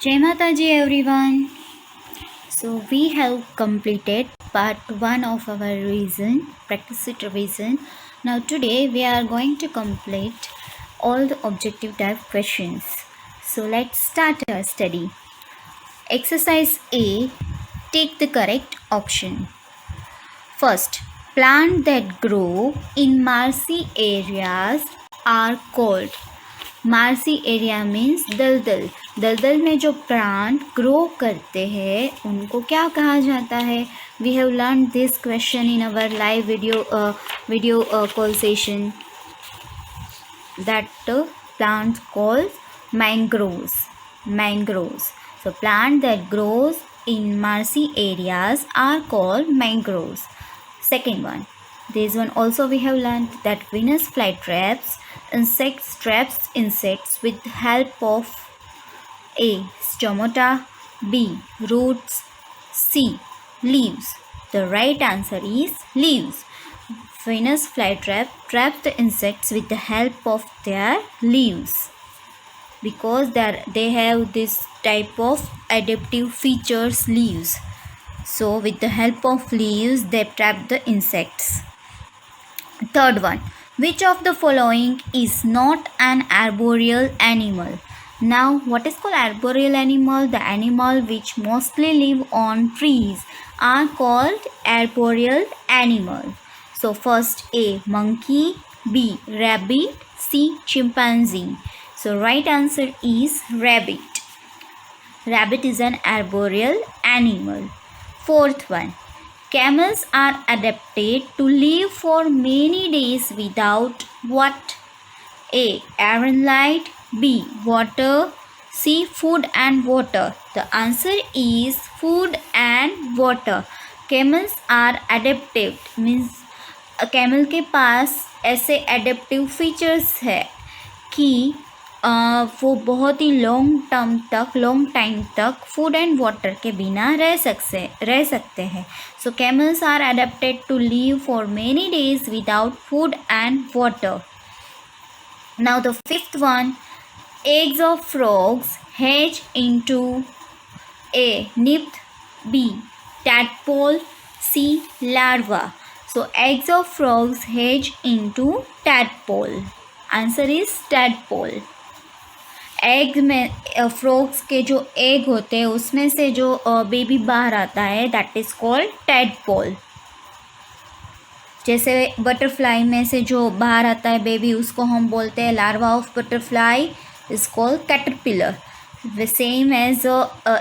Jai Mataji everyone. So we have completed part 1 of our practice it revision. Now today we are going to complete all the objective type questions. So let's start our study. Exercise A, take the correct option. First, plants that grow in marshy areas are called. Marshy area means दलदल. दलदल में जो plant grow करते हैं उनको क्या कहा जाता है? We have learn this question in our live video call session. That plant called mangroves. So plant that grows in marshy areas are called mangroves. Second one, this one also we have learned that Venus flytraps insects with help of A. stomata, B. roots, C. leaves. The right answer is leaves. Venus flytrap traps the insects with the help of their leaves because they have this type of adaptive features, leaves. So with the help of leaves they trap the insects. Third one, which of the following is not an arboreal animal? Now what is called arboreal animal? The animal which mostly live on trees are called arboreal animal. So first, A. monkey, B. rabbit, C. chimpanzee. So right answer is rabbit. Rabbit is an arboreal animal. Fourth one, camels are adapted to live for many days without what? A. air and light, B. water, C. food and water. The answer is food and water. Camels are adaptive means camel के पास ऐसे adaptive features है कि वो बहुत ही long time तक food and water के बिना रह सकते हैं. So camels are adapted to live for many days without food and water. Now the fifth one, eggs of frogs hatch into A. nymph, B. tadpole, C. larva. So eggs of frogs hatch into tadpole. Answer is tadpole. Egg में frogs के जो egg होते हैं उसमें से जो baby बाहर आता है दैट इज़ कॉल्ड टैडपोल. जैसे बटरफ्लाई में से जो बाहर आता है बेबी उसको हम बोलते हैं larva of butterfly is called caterpillar. Same as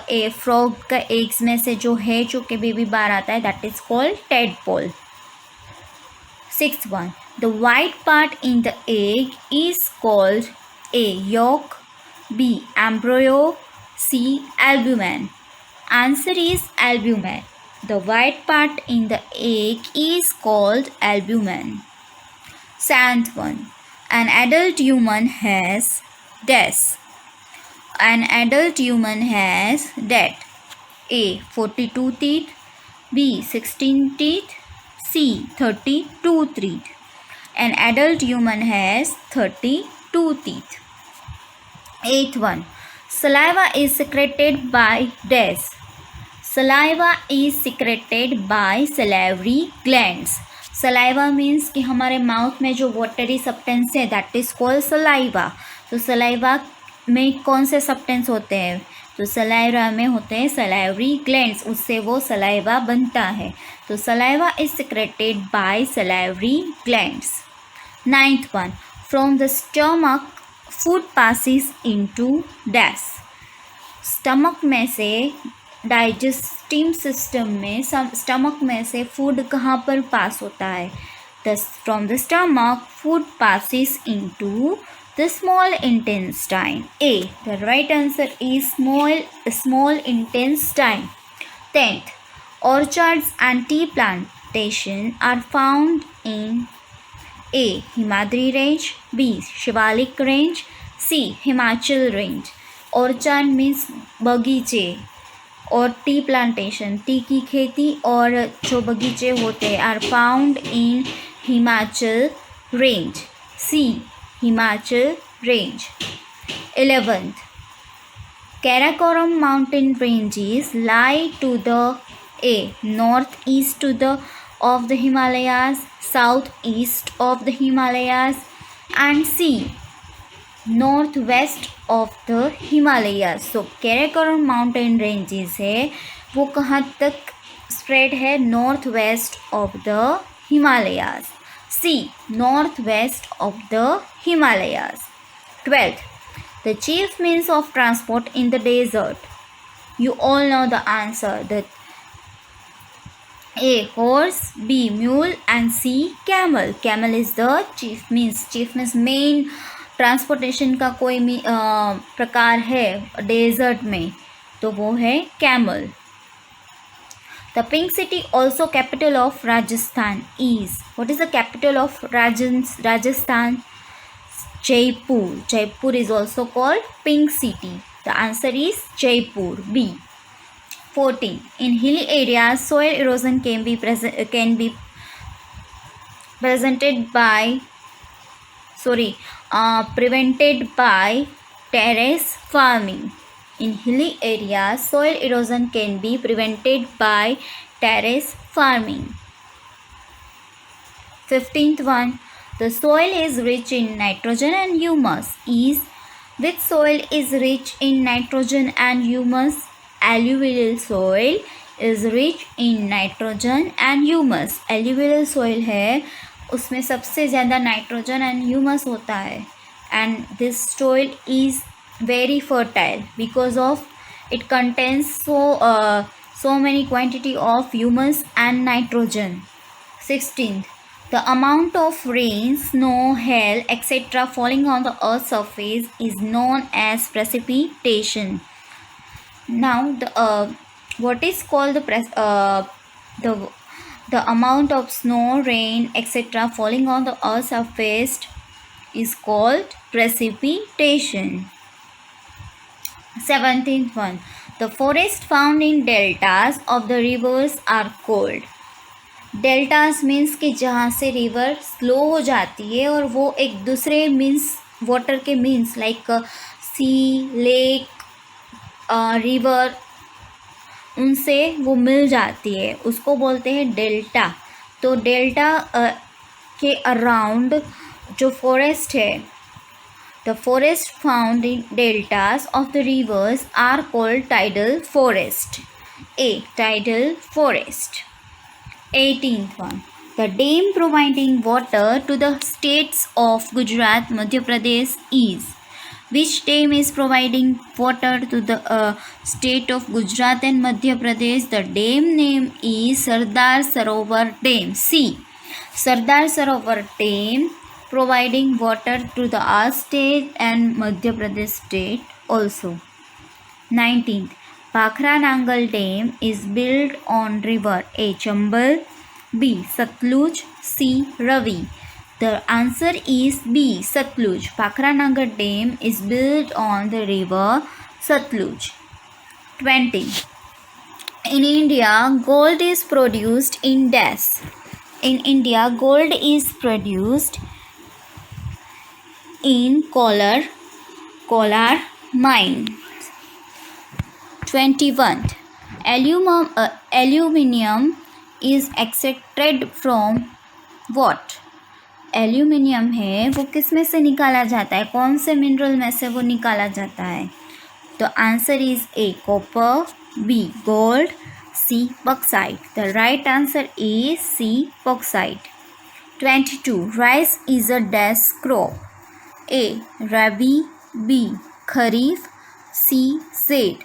a frog का एग्स में से जो है जो के बेबी बाहर आता है that is called tadpole. Sixth one, the white part in the egg is called A. yolk, B. embryo, C. albumen. Answer is albumen. The white part in the egg is called albumen. Seventh one, an adult human has dash. An adult human has that A. 42 teeth, B. 16 teeth, C. 32 teeth. An adult human has 32 teeth. Eighth one, saliva is secreted by dash. Saliva is secreted by salivary glands. Saliva means कि हमारे mouth में जो watery substance है that is called saliva. तो saliva में कौन से substance होते हैं? तो सलाइवा में होते हैं सलाइवरी ग्लैंड्स, उससे वो सलाइवा बनता है. तो saliva is secreted by salivary glands. Ninth one, from the stomach food passes into dash. Stomach में से डाइजेस्टिव सिस्टम में स्टमक में से फूड कहाँ पर पास होता है? From the stomach food passes into the small intestine. A. The right answer is small intestine. 10th, orchards and tea plantation are found in A. Himadri range, B. Shivalik range, C. Himachal range. Orchard means बगीचे और tea plantation T की खेती और जो बगीचे होते हैं are found in Himachal range. C. Himachal range. 11th, Karakoram mountain ranges lie to the A. northeast to the of the Himalayas, southeast of the Himalayas, and C. northwest of the Himalayas. So Karakoram mountain ranges है वो कहाँ तक spread है? northwest of the Himalayas. C. northwest of the Himalayas. 12th. The chief means of transport in the desert. You all know the answer. The A. horse, B. mule, and C. camel. Camel is the chief means. Chief means main transportation का कोई प्रकार है desert में तो वो है camel. The pink city also capital of Rajasthan is. What is the capital of Rajasthan? Jaipur. Jaipur is also called pink city. The answer is Jaipur, B. 14. In hilly areas, soil erosion can be prevented by terrace farming. In hilly areas, soil erosion can be prevented by terrace farming. 15th one. The soil is rich in nitrogen and humus. Which soil is rich in nitrogen and humus? Alluvial soil is rich in nitrogen and humus. Alluvial soil है उसमें सबसे ज़्यादा nitrogen and humus होता है and this soil is very fertile because of it contains so many quantity of humus and nitrogen. 16th. The amount of rain, snow, hail, etc. falling on the earth's surface is known as precipitation. Now, what is called the amount of snow, rain, etc. falling on the earth's surface is called precipitation. 17th one. The forests found in deltas of the rivers are called. Deltas means कि जहाँ से river slow हो जाती है और वो एक दूसरे मीन्स वाटर के मीन्स लाइक सी, लेक, रिवर उनसे वो मिल जाती है उसको बोलते हैं डेल्टा. तो डेल्टा के अराउंड जो फॉरेस्ट है the forest found in deltas of the rivers are called tidal forest. A. Tidal forest. 18th one. The dam providing water to the states of Gujarat, Madhya Pradesh is. Which dam is providing water to the state of Gujarat and Madhya Pradesh? The dam name is Sardar Sarovar Dam. C. Sardar Sarovar Dam providing water to the our state and Madhya Pradesh state also. 19th. Bhakra Nangal Dam is built on river A. Chambal, B. Satluj, C. Ravi. The answer is B. Satluj. Bhakra Nangal Dam is built on the river Satluj. 20. In India, gold is produced in dash. In India, gold is produced in Kolar mine. 21. Aluminium is extracted from what? Aluminium है वो किस में से निकाला जाता है? कौन से मिनरल में से वो निकाला जाता है? तो answer is A. Copper, B. Gold, C. Bauxite. The right answer is C. Bauxite. 22. Rice is a dash crop. A. Rabi, B. Kharif, C. Zaid.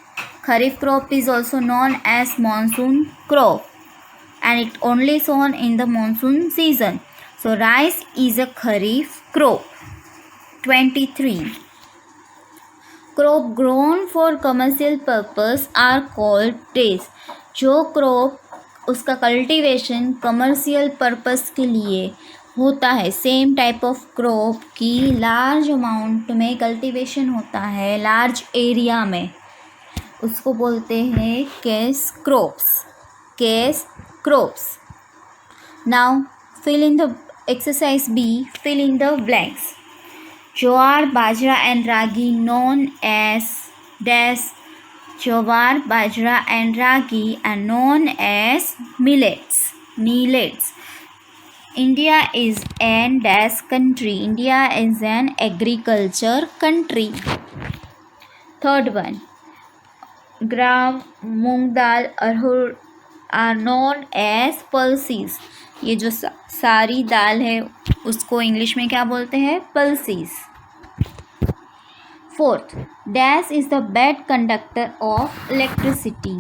Kharif crop is also known as monsoon crop and it only sown in the monsoon season. So rice is a Kharif crop. 23. Crop grown for commercial purpose are called days. जो crop उसका cultivation commercial purpose के लिए होता है same type of crop की large amount में cultivation होता है लार्ज एरिया में उसको बोलते हैं cash crops. Cash crops. Now fill in the exercise B. Fill in the blanks. Jowar, bajra and ragi known as dash Jowar, bajra, and ragi are known as millets. India is an dash country. India is an agriculture country. Third one, gram, moong dal, arhar are known as pulses. ये जो सारी दाल है उसको English में क्या बोलते हैं? pulses. Fourth, dash is the bad conductor of electricity.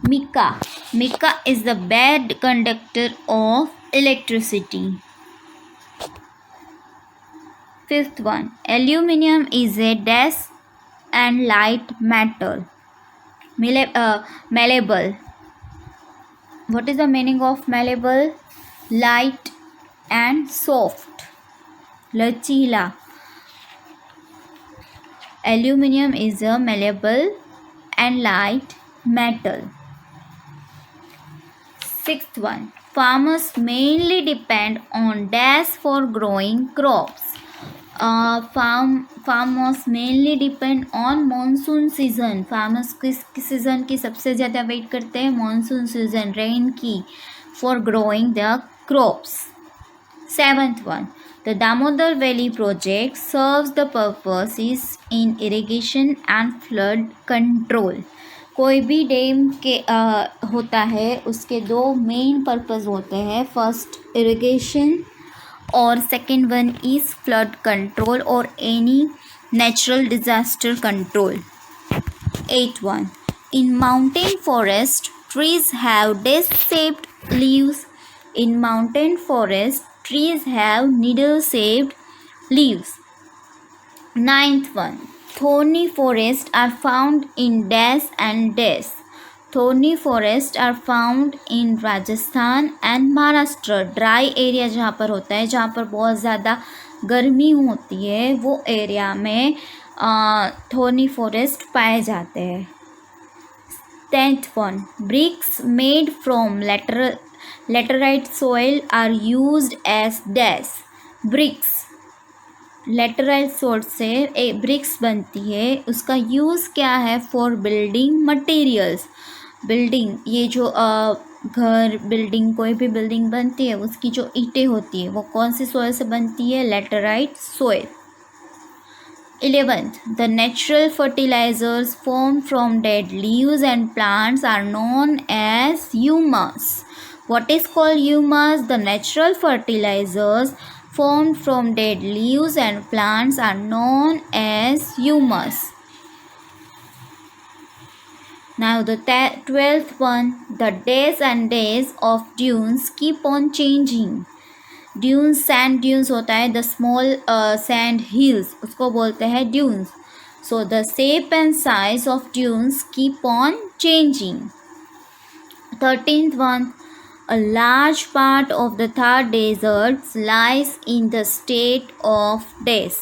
Mica. Mica is the bad conductor of electricity. Fifth one, aluminium is a dash and light metal. Malleable. What is the meaning of malleable? Light and soft. Lachila. Aluminium is a malleable and light metal. Sixth one, farmers mainly depend on dash for growing crops. Farmers mainly depend on monsoon season. Farmers किस season की सबसे ज़्यादा wait करते हैं? monsoon season, rain की, for growing their crops. Seventh one, the Damodar Valley project serves the purposes in irrigation and flood control. कोई भी dam के होता है उसके दो मेन पर्पस होते हैं. फर्स्ट इरिगेशन और second one is flood control और any natural disaster control. 8.1, in mountain forest trees have disc-shaped leaves. In mountain forest trees have needle-shaped leaves. 9.1, thorny forests are found in dash and dash. Thorny forests are found in Rajasthan and Maharashtra. Dry area जहाँ पर होता है, जहाँ पर बहुत ज़्यादा गर्मी होती है, वो एरिया में थोर्नी फॉरेस्ट पाए जाते हैं. 10th one, bricks made from laterite soil are used as dash. Bricks laterite source से एक ब्रिक्स बनती है. उसका यूज़ क्या है? For building materials. बिल्डिंग, ये जो घर, बिल्डिंग, कोई भी बिल्डिंग बनती है उसकी जो ईंटें होती है वो कौन सी सोयल से बनती है? Laterite soil. 11th, the natural fertilizers formed from dead leaves and plants are known as humus. What is called humus? The natural fertilizers formed from dead leaves and plants are known as humus. Now the 12th one, the days and days of dunes keep on changing. Dunes, sand dunes होता है, the small sand hills, उसको बोलते हैं dunes. So the shape and size of dunes keep on changing. 13th one, a large part of the Thar deserts lies in the state of dash.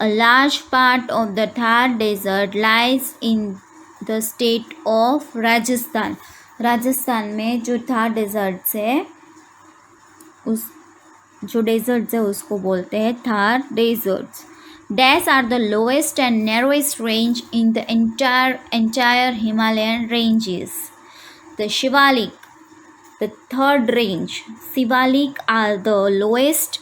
A large part of the Thar desert lies in the state of Rajasthan. Rajasthan में जो Thar desserts है, उस जो desserts है उसको बोलते हैं Thar deserts. Dash are the lowest and narrowest range in the entire Himalayan ranges. The Shivalik, the third range. Shivalik are the lowest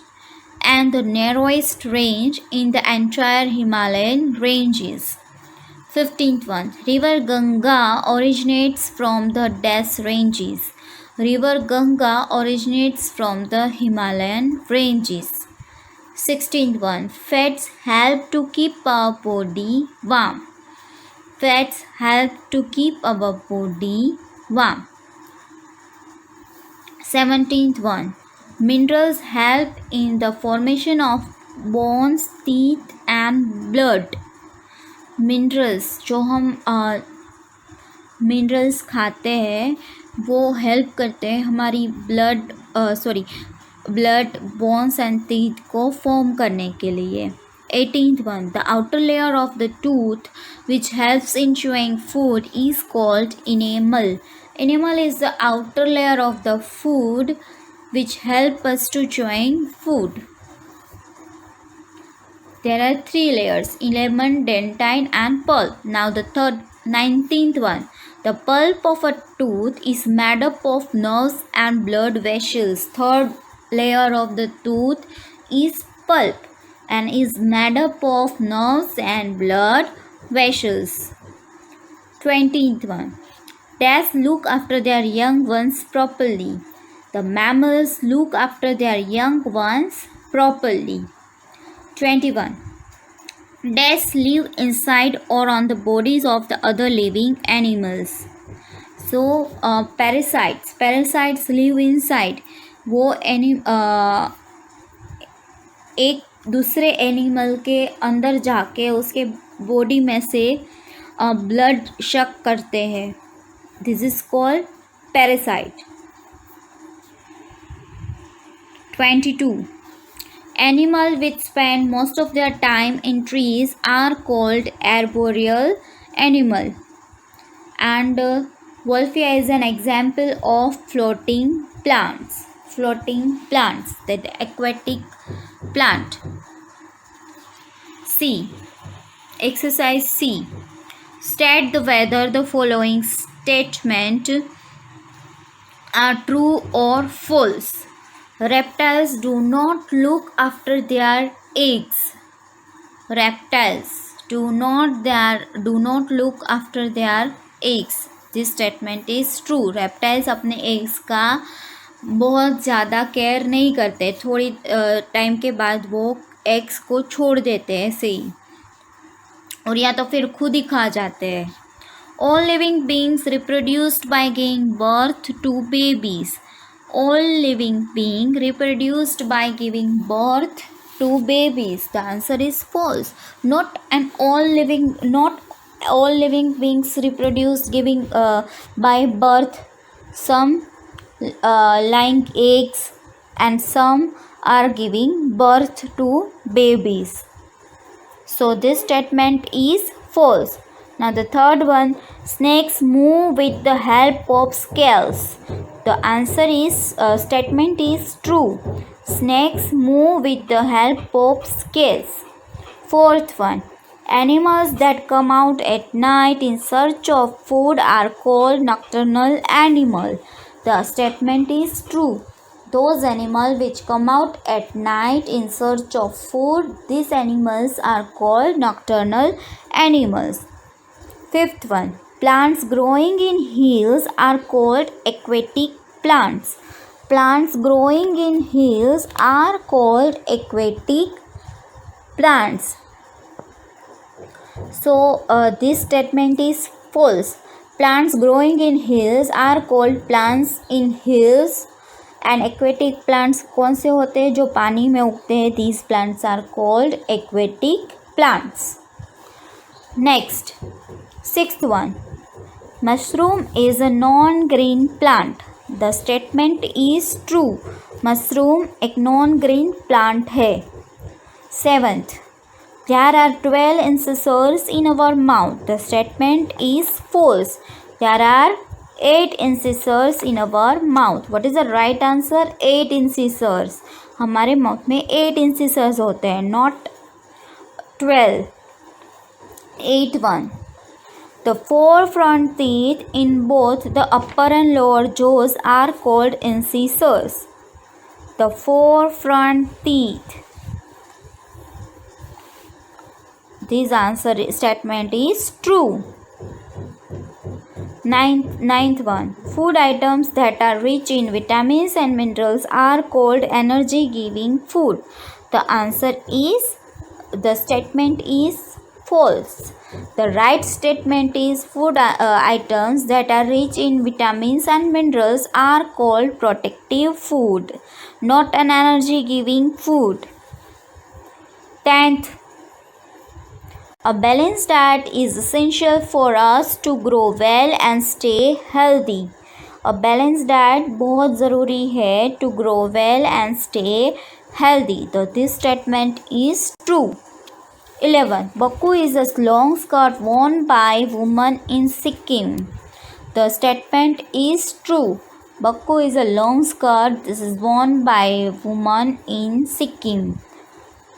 and the narrowest range in the entire Himalayan ranges. 15th one, River Ganga originates from the Dash ranges. River Ganga originates from the Himalayan ranges. 16th one, fats help to keep our body warm. Fats help to keep our body warm. 17th one, minerals help in the formation of bones, teeth and blood. Minerals, जो हम minerals खाते हैं वो help करते हैं हमारी blood, bones and teeth को form करने के लिए. 18th one, the outer layer of the tooth which helps in chewing food is called enamel. Enamel is the outer layer of the food which help us to chewing food. There are three layers: element, dentine and pulp. Now the 19th one, the pulp of a tooth is made up of nerves and blood vessels. Third layer of the tooth is pulp and is made up of nerves and blood vessels. 20th one, Dash look after their young ones properly. The mammals look after their young ones properly. 21. Dash live inside or on the bodies of the other living animals. So parasites live inside. वो एक दूसरे animal के अंदर जाके उसके body में से blood शक करते हैं. This is called parasite. 22. Animals which spend most of their time in trees are called arboreal animal. And Wolfia is an example of floating plants. That aquatic plant. C. Exercise C. State whether the following statement are true or false. Reptiles do not look after their eggs. Reptiles do not look after their eggs. This statement is true. Reptiles अपने eggs का बहुत ज़्यादा care नहीं करते. थोड़ी time के बाद वो eggs को छोड़ देते हैं ऐसे ही, और या तो फिर खुद ही खा जाते हैं. All living beings reproduced by giving birth to babies. All living beings reproduced by giving birth to babies. The answer is false. Not all living beings reproduce giving by birth. Some laying eggs and some are giving birth to babies. So this statement is false. Now the third one, snakes move with the help of scales. The answer is statement is true. Snakes move with the help of scales. Fourth one, animals that come out at night in search of food are called nocturnal animals. The statement is true. Those animals which come out at night in search of food, these animals are called nocturnal animals. Fifth one, plants growing in hills are called aquatic plants. Plants growing in hills are called aquatic plants. So this statement is false. Plants growing in hills are called plants in hills. And aquatic plants कौन से होते हैं जो पानी में उगते हैं? These plants are called aquatic plants. Next, sixth one, mushroom is a non-green plant. The statement is true. Mushroom एक non-green plant है. Seventh, there are 12 incisors in our mouth. The statement is false. There are 8 incisors in our mouth. What is the right answer? 8 incisors. हमारे mouth में 8 incisors होते हैं, not 12. 8th one, the 4 front teeth in both the upper and lower jaws are called incisors. The 4 front teeth. This statement is true. Ninth one, food items that are rich in vitamins and minerals are called energy giving food. The statement is false. The right statement is food items that are rich in vitamins and minerals are called protective food, not an energy giving food. 10th, a balanced diet is essential for us to grow well and stay healthy. A balanced diet बहुत ज़रूरी है to grow well and stay healthy. So this statement is true. 11. Bakku is a long skirt worn by women in Sikkim. The statement is true. Bakku is a long skirt. This is worn by women in Sikkim.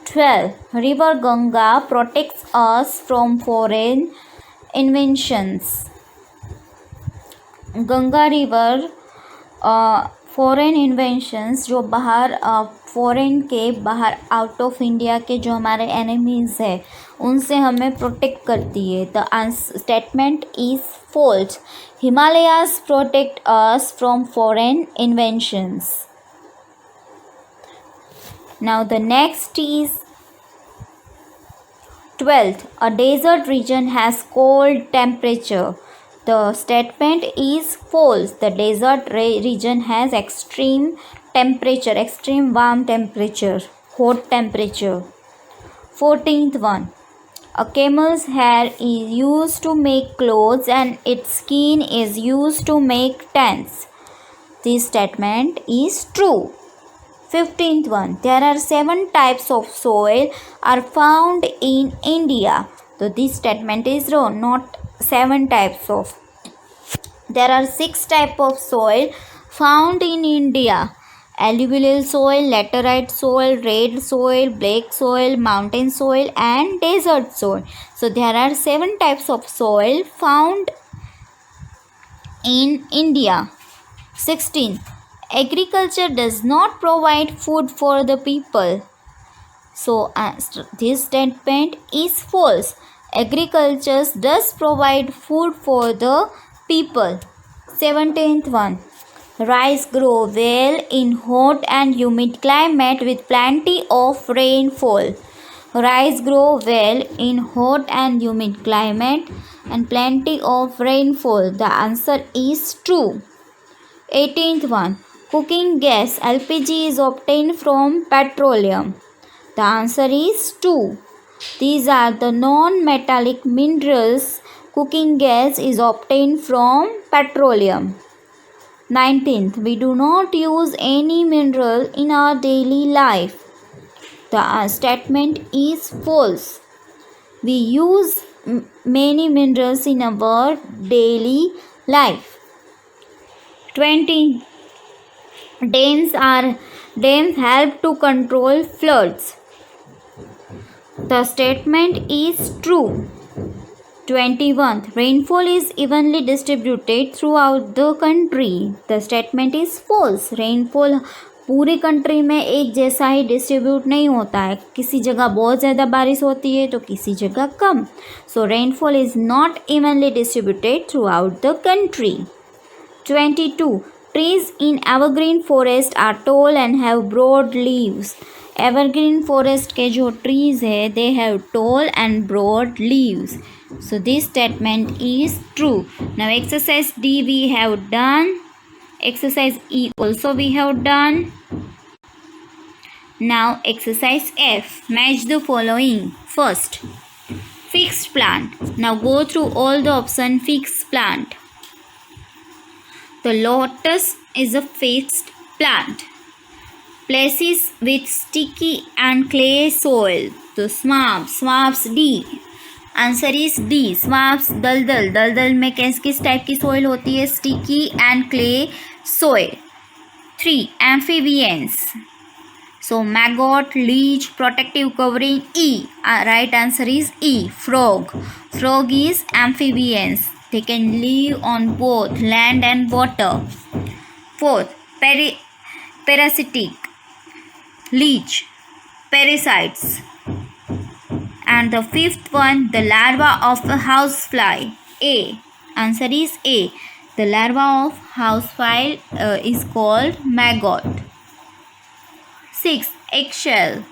12. River Ganga protects us from foreign inventions, Ganga river foreign inventions जो बाहर foreign के बाहर out of India के जो हमारे enemies है उनसे हमें प्रोटेक्ट करती है. The statement is false. Himalayas protect us from foreign inventions. Now the next is 12th. A desert region has cold temperature. The statement is false. The desert region has extreme temperature, extreme warm temperature, hot temperature. 14th one. A camel's hair is used to make clothes and its skin is used to make tents. This statement is true. 15th one. There are 7 types of soil are found in India. So this statement is wrong. Not 7 types of. There are 6 types of soil found in India. Alluvial soil, laterite soil, red soil, black soil, mountain soil and desert soil. So there are 7 types of soil found in India. 16. Agriculture does not provide food for the people. So this statement is false. Agriculture does provide food for the people. 17th one. Rice grow well in hot and humid climate with plenty of rainfall. Rice grow well in hot and humid climate and plenty of rainfall. The answer is true. 18th one. Cooking gas LPG is obtained from petroleum. The answer is true. These are the non-metallic minerals. Cooking gas is obtained from petroleum. 19th. We do not use any mineral in our daily life. The statement is false. We use many minerals in our daily life. 20. Dams help to control floods. The statement is true. 21st. Rainfall is evenly distributed throughout the country. The statement is false. Rainfall पूरी country में एक जैसा ही distribute नहीं होता है. किसी जगह बहुत ज़्यादा बारिश होती है तो किसी जगह कम. So rainfall is not evenly distributed throughout the country. 22. Trees in evergreen forest are tall and have broad leaves. Evergreen forest के जो trees है they have tall and broad leaves. So this statement is true. Now exercise D we have done. Exercise E also we have done. Now exercise F. Match the following. First, fixed plant. Now go through all the option fixed plant. The lotus is a fixed plant. Places with sticky and clay soil. The swamps D. Answer is D. Swamps दलदल में किस type की soil होती है? Sticky and clay soil. 3. Amphibians. So maggot, leech, protective covering E. Right answer is E. Frog. Frog is amphibians. They can live on both land and water. 4th, parasitic. Leech, parasites. And the 5th one, the larva of a housefly. A. Answer is A. The larva of housefly is called maggot. 6. Eggshell.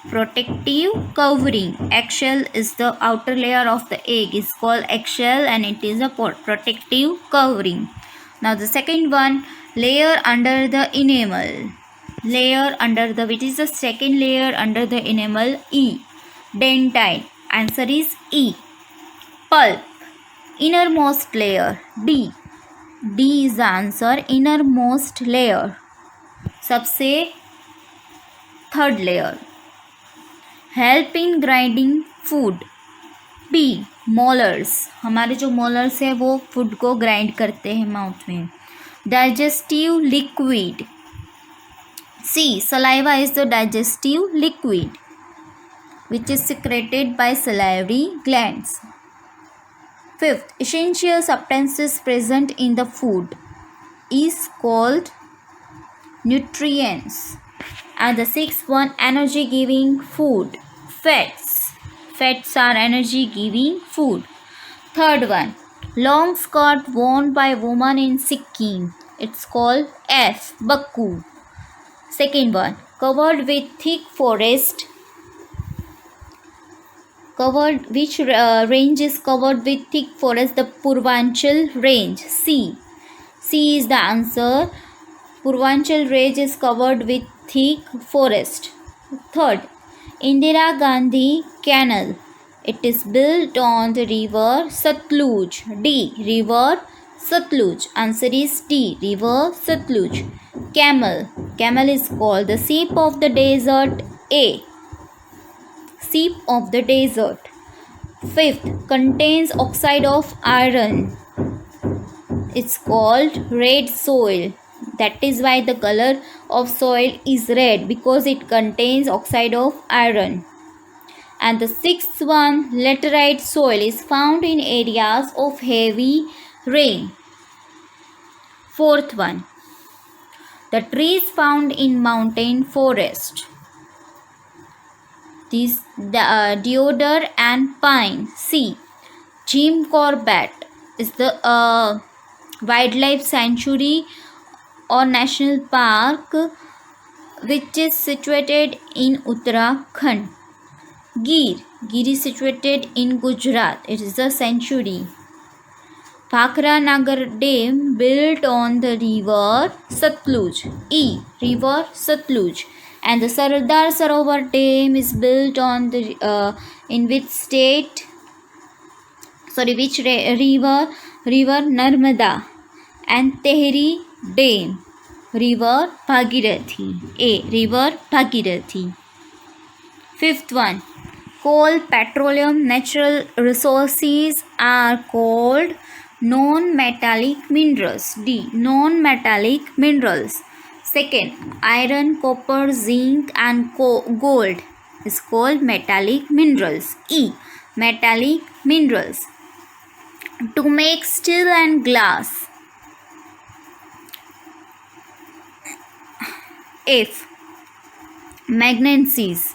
Protective covering. Eggshell is the outer layer of the egg is called eggshell and it is a protective covering. Now the second one, layer under the enamel. Which is the second layer under the enamel? E. Dentine. Answer is E. Pulp. Innermost layer. D. D is the answer. Innermost layer. सबसे third layer. Help in grinding food. B. Molars. हमारे जो molars है वो food को grind करते हैं mouth में. Digestive liquid. C. Saliva is the digestive liquid which is secreted by salivary glands. Fifth, essential substances present in the food is called nutrients. And the sixth one, energy giving food, fats are energy giving food. Third one, long skirt worn by woman in Sikkim, it's called F, Bakku. Second one, covered with thick forest, which range is covered with thick forest? The Purvanchal range, C is the answer. Purvanchal range is covered with thick forest. Third, Indira Gandhi Canal, it is built on the river Satluj, D, river Satluj. Answer is D, river Satluj. Camel is called the sheep of the desert, A, sheep of the desert. Fifth, contains oxide of iron, it's called red soil. That is why the color of soil is red, because it contains oxide of iron. And the sixth one, laterite soil, is found in areas of heavy rain. Fourth one, the trees found in mountain forest, these deodar and pine, C. Jim Corbett is the wildlife sanctuary or national park which is situated in Uttarakhand. Gir is situated in Gujarat, it is a sanctuary. Bhakra Nagar Dam built on the river Satluj, E, river Satluj. And the Sardar Sarovar Dam is built on the in which state? Sorry, which river? River Narmada. And Tehri Dam, river Bhagirathi, A, river Bhagirathi. Fifth one, coal, petroleum, natural resources are called non-metallic minerals, D, non-metallic minerals. Second, iron, copper, zinc and gold is called metallic minerals, E, metallic minerals. To make steel and glass, F, manganese.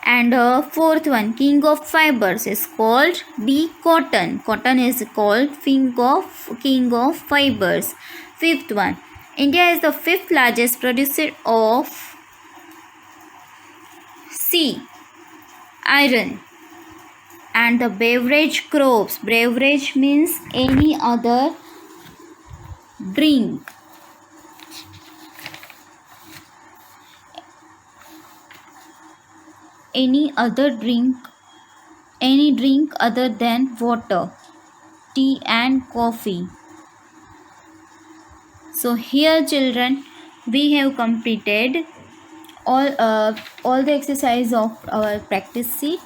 And fourth one, king of fibers, is called B, cotton. Cotton is called king of fibers. Fifth one, India is the fifth largest producer of C, iron. And the beverage crops, beverage means any other drink. Any drink other than water, tea and coffee. So here children, we have completed all the exercise of our practice sheet.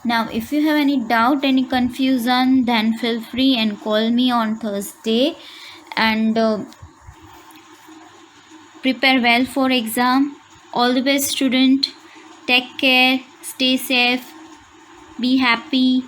Now if you have any doubt, any confusion, then feel free and call me on Thursday, and prepare well for exam. All the best student. Take care, stay safe, be happy.